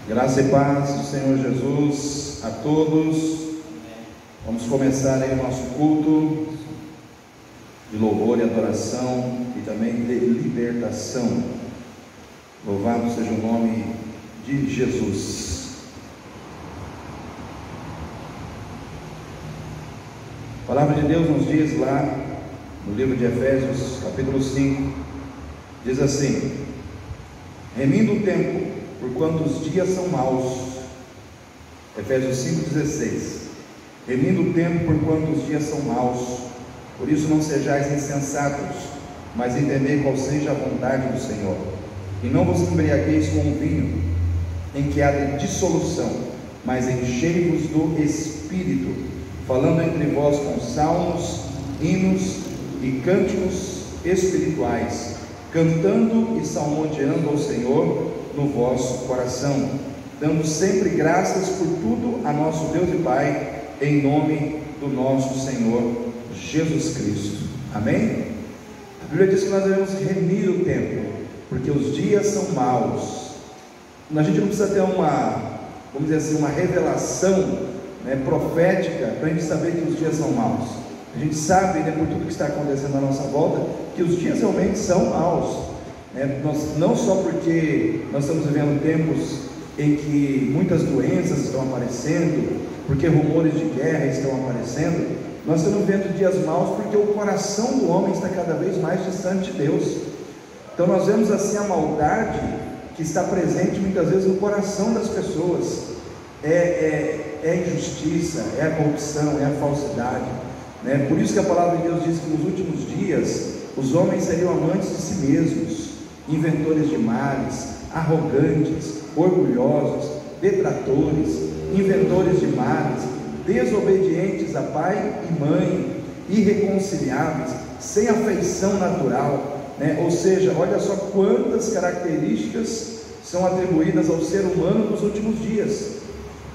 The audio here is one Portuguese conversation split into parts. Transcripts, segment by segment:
Graça e paz do Senhor Jesus a todos. Vamos começar aí o nosso culto de louvor e adoração e também de libertação. Louvado seja o nome de Jesus. A palavra de Deus nos diz lá no livro de Efésios, capítulo 5, diz assim: remindo o tempo, porquanto os dias são maus. Efésios 5,16. Remindo o tempo, porquanto os dias são maus. Por isso não sejais insensatos, mas entendei qual seja a vontade do Senhor. E não vos embriagueis com o vinho, em que há de dissolução, mas enchei-vos do Espírito, falando entre vós com salmos, hinos e cânticos espirituais, cantando e salmodiando ao Senhor no vosso coração, dando sempre graças por tudo a nosso Deus e Pai, em nome do nosso Senhor Jesus Cristo. Amém? A Bíblia diz que nós devemos remir o tempo, porque os dias são maus. A gente não precisa ter vamos dizer assim, uma revelação, profética, para a gente saber que os dias são maus. A gente sabe, por tudo que está acontecendo à nossa volta, que os dias realmente são maus. Não só porque nós estamos vivendo tempos em que muitas doenças estão aparecendo, porque rumores de guerra estão aparecendo, nós estamos vendo dias maus porque o coração do homem está cada vez mais distante de Deus. Então nós vemos assim a maldade que está presente muitas vezes no coração das pessoas. É a injustiça, é a corrupção, é a falsidade, Por isso que a palavra de Deus diz que nos últimos dias os homens seriam amantes de si mesmos, inventores de males, arrogantes, orgulhosos, detratores, inventores de males, desobedientes a pai e mãe, irreconciliáveis, sem afeição natural, Ou seja, olha só quantas características são atribuídas ao ser humano nos últimos dias,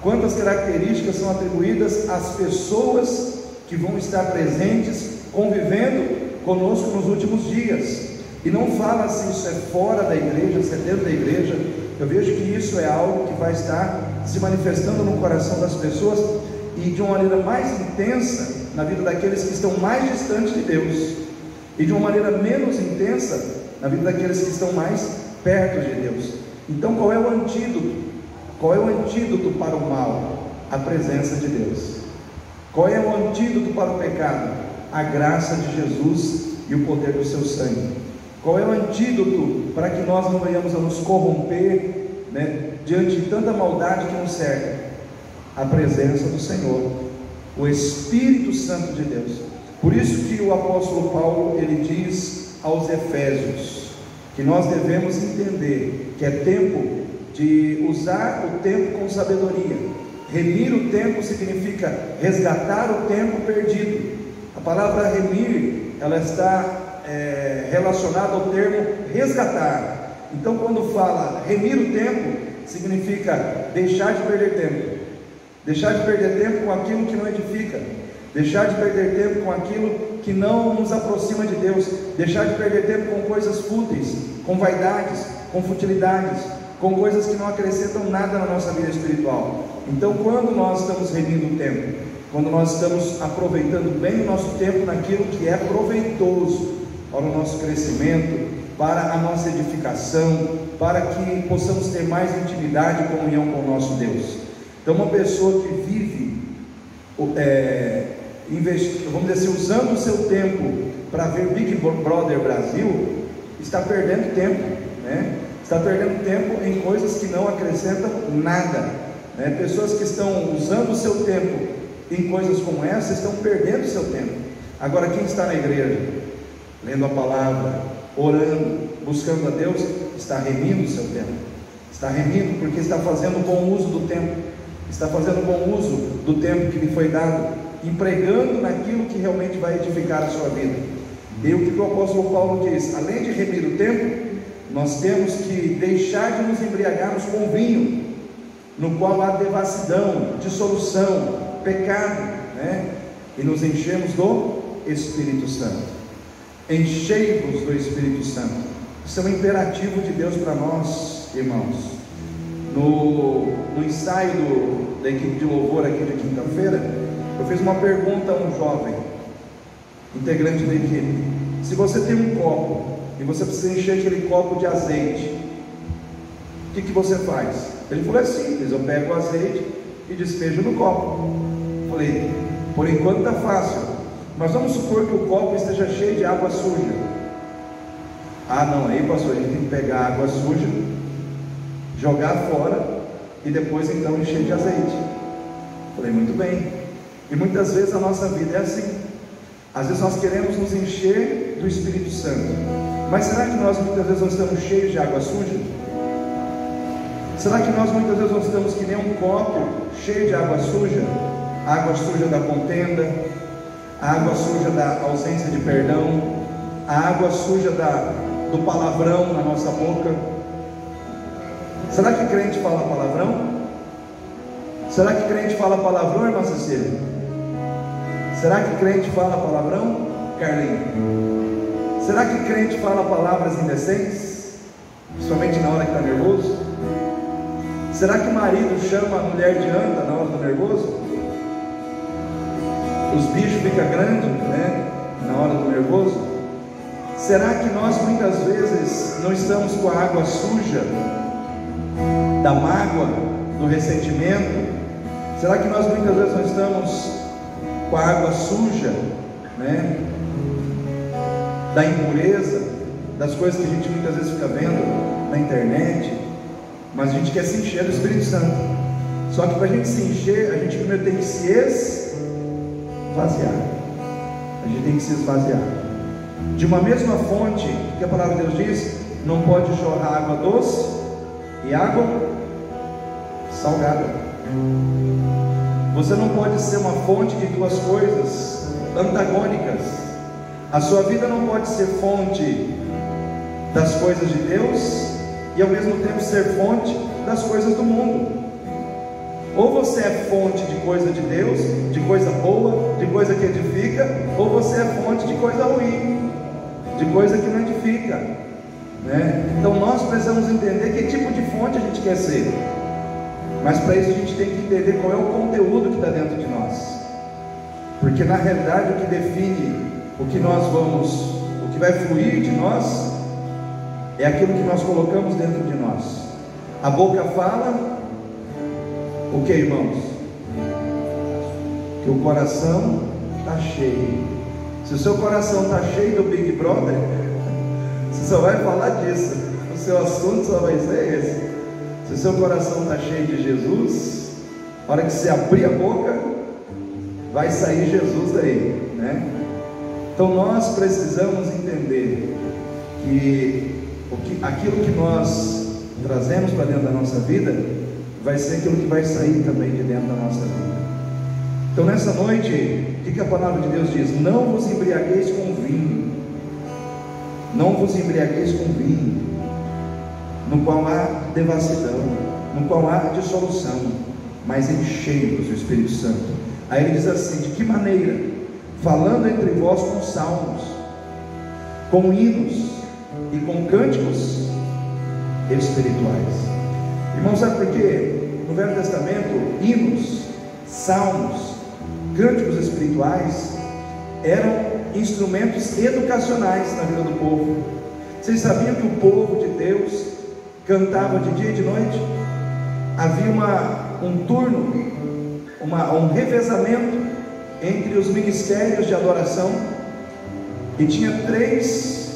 quantas características são atribuídas às pessoas que vão estar presentes, convivendo conosco nos últimos dias. E não fala se isso é fora da igreja, se é dentro da igreja. Eu vejo que isso é algo que vai estar se manifestando no coração das pessoas e de uma maneira mais intensa na vida daqueles que estão mais distantes de Deus, e de uma maneira menos intensa na vida daqueles que estão mais perto de Deus. Então qual é o antídoto? Qual é o antídoto para o mal? A presença de Deus. Qual é o antídoto para o pecado? A graça de Jesus e o poder do seu sangue. Qual é o antídoto para que nós não venhamos a nos corromper, diante de tanta maldade que nos cerca? A presença do Senhor, o Espírito Santo de Deus. Por isso que o apóstolo Paulo, ele diz aos Efésios, que nós devemos entender que é tempo de usar o tempo com sabedoria. Remir o tempo significa resgatar o tempo perdido. A palavra remir, ela está relacionada ao termo resgatar. Então quando fala remir o tempo, significa deixar de perder tempo. Deixar de perder tempo com aquilo que não edifica, deixar de perder tempo com aquilo que não nos aproxima de Deus, deixar de perder tempo com coisas fúteis, com vaidades, com futilidades, com coisas que não acrescentam nada na nossa vida espiritual. Então quando nós estamos remindo o tempo, quando nós estamos aproveitando bem o nosso tempo naquilo que é proveitoso para o nosso crescimento, para a nossa edificação, para que possamos ter mais intimidade e comunhão com o nosso Deus. Então uma pessoa que vive vamos dizer assim, usando o seu tempo para ver Big Brother Brasil, está perdendo tempo, Está perdendo tempo em coisas que não acrescentam nada, Pessoas que estão usando o seu tempo em coisas como essa, estão perdendo o seu tempo. Agora quem está na igreja, lendo a palavra, orando, buscando a Deus, está remindo o seu tempo, está remindo porque está fazendo bom uso do tempo, está fazendo bom uso do tempo que lhe foi dado, empregando naquilo que realmente vai edificar a sua vida. E o que o apóstolo Paulo diz? Além de remir o tempo, nós temos que deixar de nos embriagarmos com vinho, no qual há devassidão, dissolução, pecado, e nos enchemos do Espírito Santo. Enchei-vos do Espírito Santo. Isso é um imperativo de Deus para nós, irmãos. No ensaio da equipe de louvor aqui de quinta-feira, eu fiz uma pergunta a um jovem integrante da equipe: se você tem um copo e você precisa encher aquele copo de azeite, o que você faz? Ele falou: é simples, eu pego o azeite e despejo no copo. Eu falei: por enquanto está fácil, mas vamos supor que o copo esteja cheio de água suja. Ah não, aí pastor, a gente tem que pegar a água suja, jogar fora e depois então encher de azeite. Eu falei: muito bem. E muitas vezes a nossa vida é assim. Às vezes nós queremos nos encher do Espírito Santo, mas será que nós muitas vezes nós estamos cheios de água suja? Será que nós muitas vezes nós estamos que nem um copo cheio de água suja? A água suja da contenda, a água suja da ausência de perdão, a água suja do palavrão na nossa boca. Será que crente fala palavrão? Será que crente fala palavrão, irmã Cecília? Será que crente fala palavrão, Carlinhos? Será que crente fala palavras indecentes, principalmente na hora que está nervoso? Será que o marido chama a mulher de anta na hora do nervoso? Os bichos ficam grandes, né? Na hora do nervoso? Será que nós muitas vezes não estamos com a água suja da mágoa, do ressentimento? Será que nós muitas vezes não estamos com a água suja, né, da impureza, das coisas que a gente muitas vezes fica vendo na internet? Mas a gente quer se encher do Espírito Santo. Só que para a gente se encher, a gente primeiro tem que se esvaziar. A gente tem que se esvaziar. De uma mesma fonte, que a palavra de Deus diz, não pode jorrar água doce e água salgada. Você não pode ser uma fonte de duas coisas antagônicas. A sua vida não pode ser fonte das coisas de Deus e ao mesmo tempo ser fonte das coisas do mundo. Ou você é fonte de coisa de Deus, de coisa boa, de coisa que edifica, ou você é fonte de coisa ruim, de coisa que não edifica, né? Então nós precisamos entender que tipo de fonte a gente quer ser. Mas para isso a gente tem que entender qual é o conteúdo que está dentro de nós, porque na realidade o que define o que nós vamos, o que vai fluir de nós, é aquilo que nós colocamos dentro de nós. A boca fala o que, irmãos? Que o coração está cheio. Se o seu coração está cheio do Big Brother, você só vai falar disso, o seu assunto só vai ser esse. Se o seu coração está cheio de Jesus, na hora que você abrir a boca, vai sair Jesus daí, né? Então nós precisamos entender que aquilo que nós trazemos para dentro da nossa vida vai ser aquilo que vai sair também de dentro da nossa vida. Então nessa noite, o que a palavra de Deus diz? Não vos embriagueis com vinho, não vos embriagueis com vinho, no qual há devassidão, no qual há dissolução, mas enchei-vos do Espírito Santo. Aí ele diz assim: de que maneira? Falando entre vós com salmos, com hinos e com cânticos espirituais. Irmãos, sabe por quê? No Velho Testamento, hinos, salmos, cânticos espirituais eram instrumentos educacionais na vida do povo. Vocês sabiam que o povo de Deus cantava de dia e de noite? Havia um turno, um revezamento entre os ministérios de adoração, e tinha 3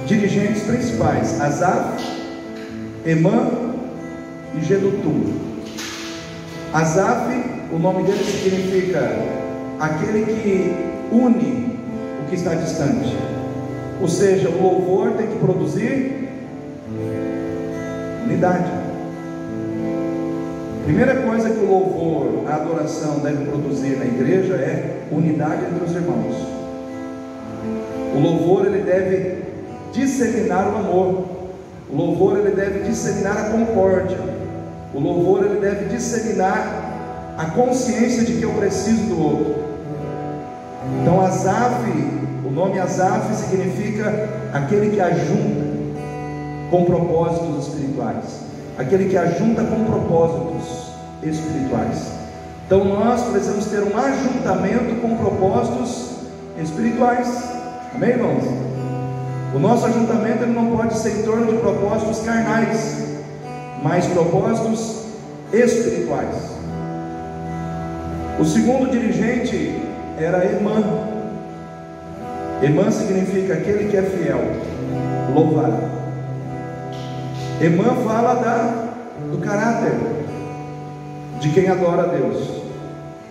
dirigentes principais: Asaf, Emã e Jedutum. Asaf, o nome dele significa aquele que une o que está distante. Ou seja, o louvor tem que produzir unidade. Primeira coisa que o louvor, a adoração deve produzir na igreja é unidade entre os irmãos. O louvor ele deve disseminar o amor. O louvor ele deve disseminar a concórdia. O louvor ele deve disseminar a consciência de que eu preciso do outro. Então Asaf, o nome Asaf significa aquele que ajunta com propósitos espirituais. aquele que ajunta com propósitos espirituais. Então nós precisamos ter um ajuntamento com propósitos espirituais. Amém, irmãos? O nosso ajuntamento ele não pode ser em torno de propósitos carnais, mas propósitos espirituais. O segundo dirigente era Emã. Emã significa aquele que é fiel, louvará. Emã fala do caráter de quem adora a Deus.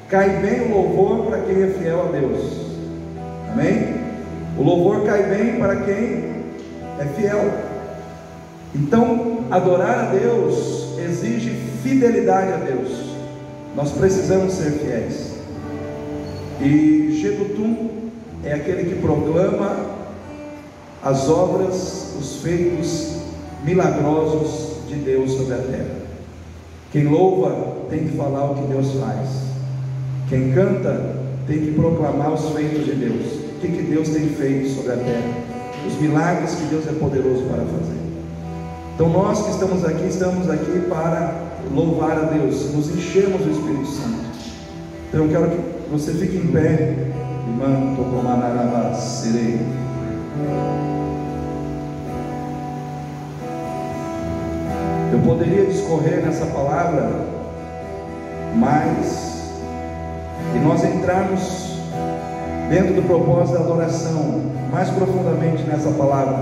Cai bem o louvor para quem é fiel a Deus. Amém? O louvor cai bem para quem é fiel. Então, adorar a Deus exige fidelidade a Deus. Nós precisamos ser fiéis. E Jedutum é aquele que proclama as obras, os feitos milagrosos de Deus sobre a terra. Quem louva tem que falar o que Deus faz. Quem canta tem que proclamar os feitos de Deus. O que Deus tem feito sobre a terra, os milagres que Deus é poderoso para fazer. Então nós que estamos aqui para louvar a Deus, nos enchemos do Espírito Santo. Então eu quero que você fique em pé, irmã Tocomanarabá, serei. Eu poderia discorrer nessa palavra, mas e nós entrarmos dentro do propósito da adoração mais profundamente nessa palavra,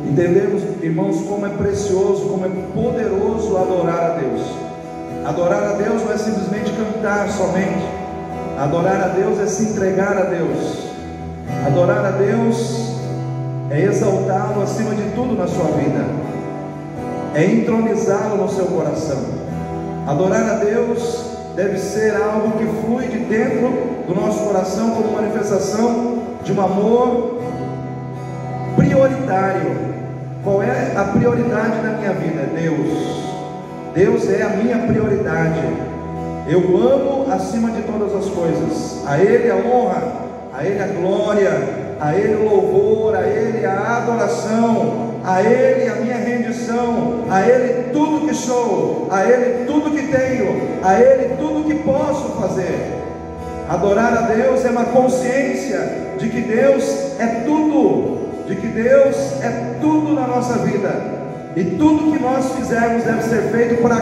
entendemos, irmãos, como é precioso, como é poderoso adorar a Deus. Adorar a Deus não é simplesmente cantar somente. Adorar a Deus é se entregar a Deus. Adorar a Deus é exaltá-lo acima de tudo na sua vida, é entronizá-lo no seu coração. Adorar a Deus deve ser algo que flui de dentro do nosso coração como manifestação de um amor prioritário. Qual é a prioridade da minha vida? Deus. Deus é a minha prioridade. Eu amo acima de todas as coisas. A Ele a honra, a Ele a glória, a Ele o louvor, a Ele a adoração, a Ele a minha rendição, a Ele tudo que sou, a Ele tudo que tenho, a Ele tudo que posso fazer. Adorar a Deus é uma consciência de que Deus é tudo, de que Deus é tudo na nossa vida, e tudo que nós fizermos deve ser feito para